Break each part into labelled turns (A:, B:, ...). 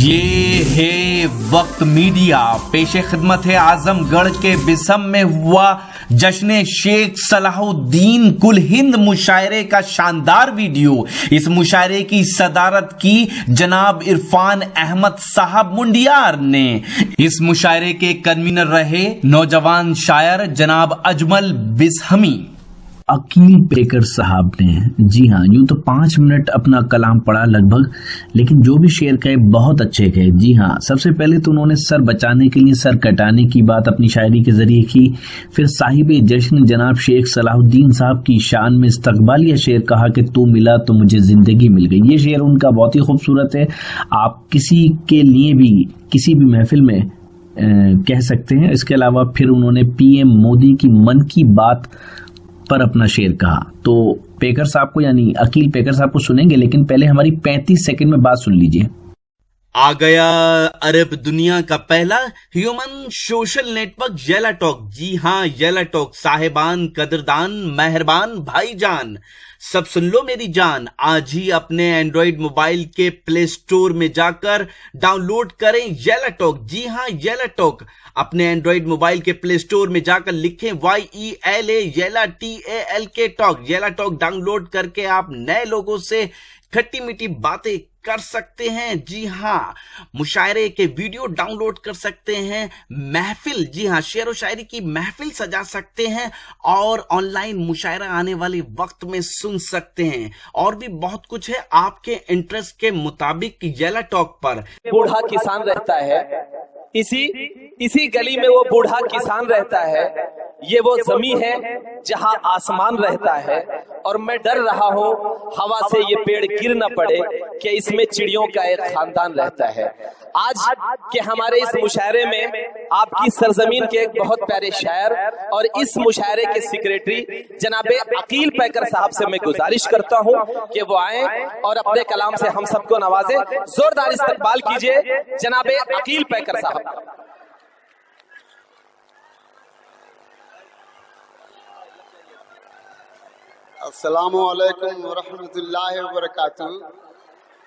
A: ये है वक्त मीडिया। पेशे खिदमत है आजमगढ़ के बिसम में हुआ जश्न शेख सलाहुद्दीन कुल हिंद मुशायरे का शानदार वीडियो। इस मुशायरे की सदारत की जनाब इरफान अहमद साहब मुंडियार ने। इस मुशायरे के कन्वीनर रहे नौजवान शायर जनाब अजमल बिसहमी। अकील पेकर साहब ने जी हाँ यूं तो 5 मिनट अपना कलाम पढ़ा लगभग, लेकिन जो भी शेर कहे बहुत अच्छे कहे। जी हाँ, सबसे पहले तो उन्होंने सर बचाने के लिए सर कटाने की बात अपनी शायरी के जरिए की। फिर साहिब जश्न जनाब शेख सलाहुद्दीन साहब की शान में इस्तकबालिया शेर कहा कि तू मिला तो मुझे जिंदगी मिल गई। ये शेर उनका बहुत ही खूबसूरत है, आप किसी के लिए भी किसी भी महफिल में कह सकते हैं। इसके अलावा फिर उन्होंने पीएम मोदी की मन की बात पर अपना शेर कहा। तो पेकर साहब को यानी अकील पेकर साहब को सुनेंगे, लेकिन पहले हमारी 35 सेकंड में बात सुन लीजिए।
B: आ गया अरब दुनिया का पहला ह्यूमन सोशल नेटवर्क येला टॉक। जी हाँ, येला टॉक। साहिबान, कदरदान, मेहरबान भाईजान, सब सुन लो मेरी जान। आज ही अपने एंड्रॉइड मोबाइल के प्ले स्टोर में जाकर डाउनलोड करें येला टॉक। जी हाँ, येला टॉक। अपने एंड्रॉइड मोबाइल के प्ले स्टोर में जाकर लिखें YELA येला TALK टॉक। येला टॉक डाउनलोड करके आप नए लोगों से खट्टी मीठी बातें कर सकते हैं। जी हाँ, मुशायरे के वीडियो डाउनलोड कर सकते हैं। महफिल, जी हाँ, शेर व शायरी की महफिल सजा सकते हैं और ऑनलाइन मुशायरा आने वाले वक्त में सुन सकते हैं। और भी बहुत कुछ है आपके इंटरेस्ट के मुताबिक येला टॉक पर।
C: बूढ़ा किसान रहता है, इसी गली में वो बूढ़ा किसान रहता है। ये वो जमीन है जहां आसमान रहता है, और मैं डर रहा हूं हवा से ये पेड़ गिर न पड़े कि इसमें चिड़ियों का एक खानदान रहता है। आज के हमारे इस मुशायरे में आपकी सरजमीन के एक बहुत प्यारे शायर और इस मुशायरे के सेक्रेटरी जनाबे अकील पेकर साहब से मैं गुजारिश करता हूं कि वो आए और अपने कलाम से हम सबको नवाजे। जोरदार इस्तकबाल कीजिए जनाबे अकील पेकर साहब।
D: अस्सलामु अलैकुम वरहमतुल्लाहि वबरकातुहू।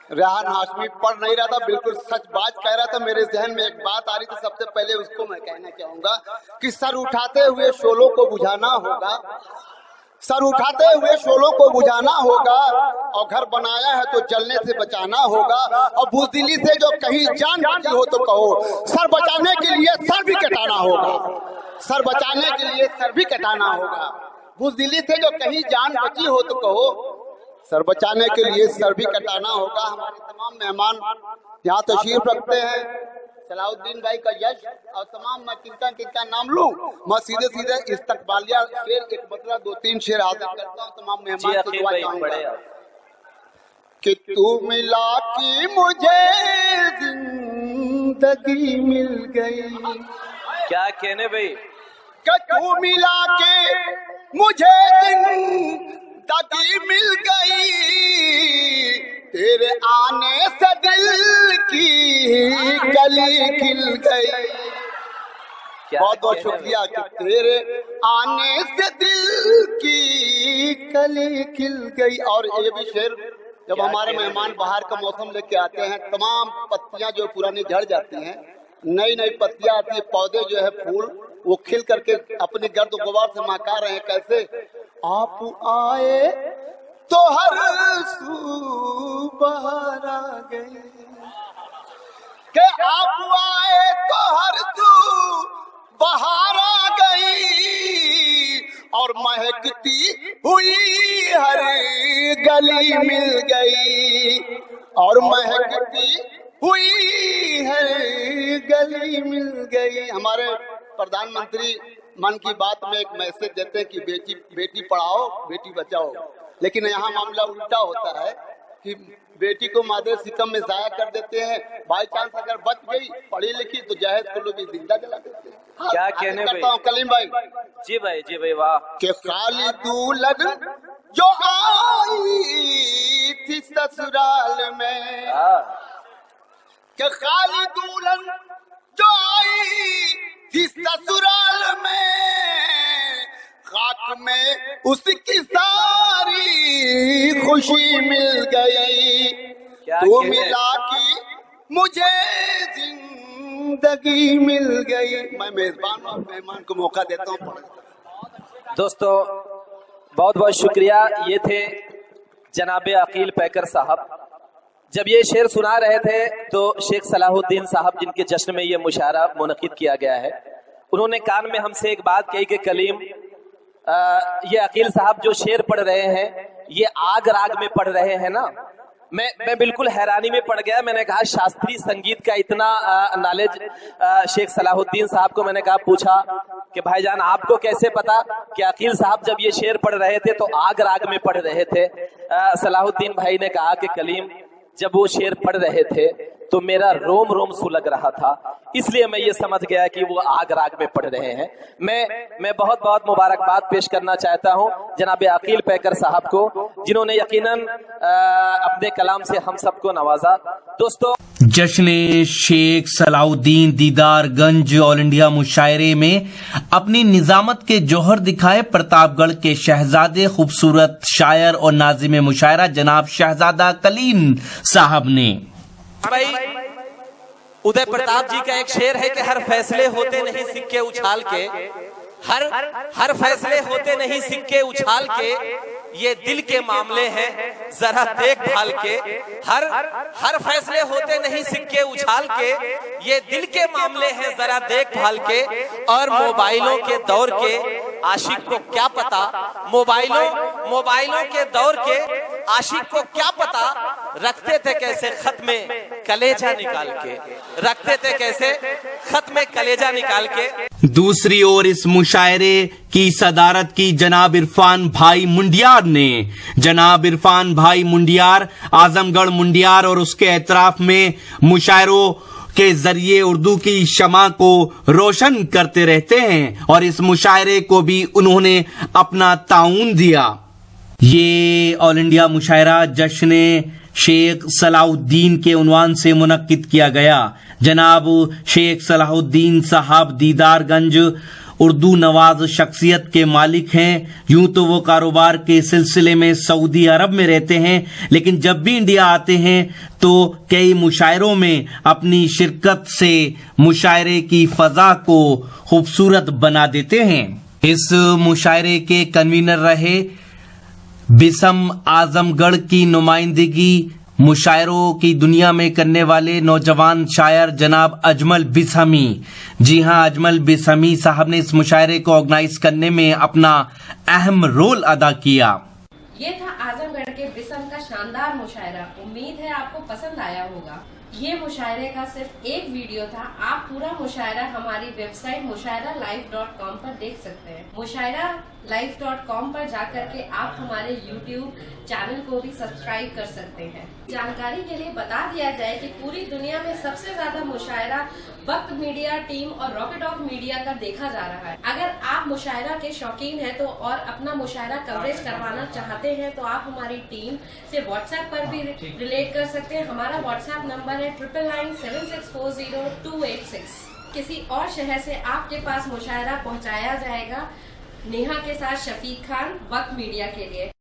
D: रेहान हाशमी पढ़ नहीं रहा था, बिल्कुल सच बात कह रहा था। मेरे जहन में एक बात आ रही थी, सबसे पहले उसको मैं कहना चाहूंगा कि सर उठाते हुए शोलों को बुझाना होगा, सर उठाते हुए शोलों को बुझाना होगा, और घर बनाया है तो जलने से बचाना होगा। और बुज़दिली से जो कहीं जान बची हो तो कहो, सर बचाने के लिए सर भी कटाना होगा, सर बचाने के लिए सर भी कटाना होगा। बुज़दिली से जो कहीं जान बची हो तो कहो, सर बचाने के लिए सर भी कटाना होगा। हमारे तमाम मेहमान यहाँ तशरीफ रखते हैं, सलाहुद्दीन भाई का यश और तमाम, मैं किनका नाम लूं, मैं सीधे इस्तकबालिया शेर एक मतलब 2-3 शेर हाजिर करता हूँ। तमाम मेहमान को दुआ चाहूंगा कि तू मिला कि मुझे जिंदगी मिल गई।
C: क्या कहने भाई,
D: कि तू मिला के मुझे जिंदगी मिल गई, तेरे आने से दिल की कली खिल गई। बहुत बहुत शुक्रिया कि तेरे आने से दिल की कली खिल गई। और ये भी शेर, जब हमारे मेहमान बाहर का मौसम लेके आते हैं, तमाम पत्तियां जो पुरानी झड़ जाती हैं, नई नई पत्तियां आती है, पौधे जो है फूल वो खिल करके अपनी गर्द गुबार से महका रहे हैं। कैसे आप आए तो हर सू बहार आ गई, के आप आए तो हर सू बहार आ गई, और महकती हुई हर गली मिल गई, और महकती हुई हर गली मिल गई। हमारे प्रधानमंत्री मन की बात में एक मैसेज देते हैं कि बेटी पढ़ाओ बेटी बचाओ, लेकिन यहाँ मामला उल्टा होता है कि बेटी को मादे सिकम में जाया कर देते हैं। बाई चांस अगर बच गई पढ़ी लिखी तो जहेज को लोग जिंदा जला देते हैं।
C: क्या कहने
D: करता हूँ कलीम भाई।
C: जी भाई वाह।
D: के खाली दूल्हन जो आई थी ससुराल में, के खाली दुल्हन जो आई थी ससुराल में, खाक में उसकी सारी खुशी मिल गई। तो मिला की मुझे जिंदगी मिल गई। मैं मेहमान को मौका देता हूँ।
C: दोस्तों बहुत बहुत शुक्रिया। ये थे जनाबे अकील पैकर साहब। जब ये शेर सुना रहे थे तो शेख सलाहुद्दीन साहब, जिनके जश्न में ये मुशायरा मुनक़िद किया गया है, उन्होंने कान में हमसे एक बात कही कि कलीम, ये अकील साहब जो शेर पढ़ रहे हैं ये आग राग में पढ़ रहे हैं ना। मैं बिल्कुल हैरानी में पड़ गया। मैंने कहा शास्त्रीय संगीत का इतना नॉलेज शेख सलाहुद्दीन साहब को मैंने कहा, पूछा कि भाईजान आपको कैसे पता कि अकील साहब जब ये शेर पढ़ रहे थे तो आग राग में पढ़ रहे थे। सलाहुद्दीन भाई ने कहा कि कलीम, जब वो शेर पढ़ रहे थे तो मेरा रोम रोम सुलग रहा था, इसलिए मैं ये समझ गया कि वो आग राग में पढ़ रहे हैं। मैं बहुत बहुत मुबारकबाद पेश करना चाहता हूँ जनाब अकील पैकर साहब को, जिन्होंने यकीनन अपने कलाम से हम सबको नवाजा। दोस्तों,
A: जश्न शेख सलाहुद्दीन दीदारगंज ऑल इंडिया मुशायरे में अपनी निजामत के जौहर दिखाए प्रतापगढ़ के शहजादे, खूबसूरत शायर और नाजिम मुशायरा जनाब शहजादा कलीम साहब ने।
C: भाई, उदय प्रताप जी का एक शेर है कि हर फैसले होते नहीं सिक्के उछाल के, हर फैसले होते नहीं सिक्के उछाल के, ये दिल के मामले हैं जरा देखभाल के। हर फैसले होते नहीं सिक्के उछाल के, ये दिल के मामले हैं जरा देखभाल के। और मोबाइलों के दौर के आशिक को क्या पता, मोबाइलों के दौर के आशिक को क्या पता, रखते थे कैसे खत में कलेजा निकाल के, रखते थे कैसे खत में कलेजा निकाल के।
A: दूसरी ओर इस मुशायरे की सदारत की जनाब इरफान भाई मुंडियार ने। जनाब इरफान भाई मुंडियार आजमगढ़ मुंडियार और उसके एतराफ में मुशायरों के जरिए उर्दू की शमा को रोशन करते रहते हैं और इस मुशायरे को भी उन्होंने अपना ताउन दिया। ये ऑल इंडिया मुशायरा जश्न शेख सलाहुद्दीन के उन्वान से मुनक्किद किया गया। जनाब शेख सलाहुद्दीन साहब दीदारगंज उर्दू नवाज शख्सियत के मालिक हैं। यूं तो वो कारोबार के सिलसिले में सऊदी अरब में रहते हैं, लेकिन जब भी इंडिया आते हैं तो कई मुशायरों में अपनी शिरकत से मुशायरे की फजा को खूबसूरत बना देते हैं। इस मुशायरे के कन्वीनर रहे बिसम आजमगढ़ की नुमाइंदगी मुशायरों की दुनिया में करने वाले नौजवान शायर जनाब अजमल बिसमी। जी हां, अजमल बिसमी साहब ने इस मुशायरे को ऑर्गेनाइज करने में अपना अहम रोल अदा किया।
E: ये था आजमगढ़ के बिसम का शानदार मुशायरा। उम्मीद है आपको पसंद आया होगा। ये मुशायरे का सिर्फ एक वीडियो था। आप पूरा मुशायरा हमारी वेबसाइट mushairalive.com पर देख सकते हैं। mushairalive.com पर जाकर के आप हमारे YouTube चैनल को भी सब्सक्राइब कर सकते हैं। जानकारी के लिए बता दिया जाए कि पूरी दुनिया में सबसे ज्यादा मुशायरा वक्त मीडिया टीम और रॉकेट ऑफ मीडिया का देखा जा रहा है। अगर आप मुशायरा के शौकीन हैं तो और अपना मुशायरा कवरेज करवाना चाहते हैं तो आप हमारी टीम से व्हाट्सएप पर भी रिलेट कर सकते हैं। हमारा व्हाट्सएप नंबर है 9997640286। किसी और शहर से आपके पास मुशायरा पहुंचाया जाएगा। नेहा के साथ शफीक खान, वक्त मीडिया के लिए।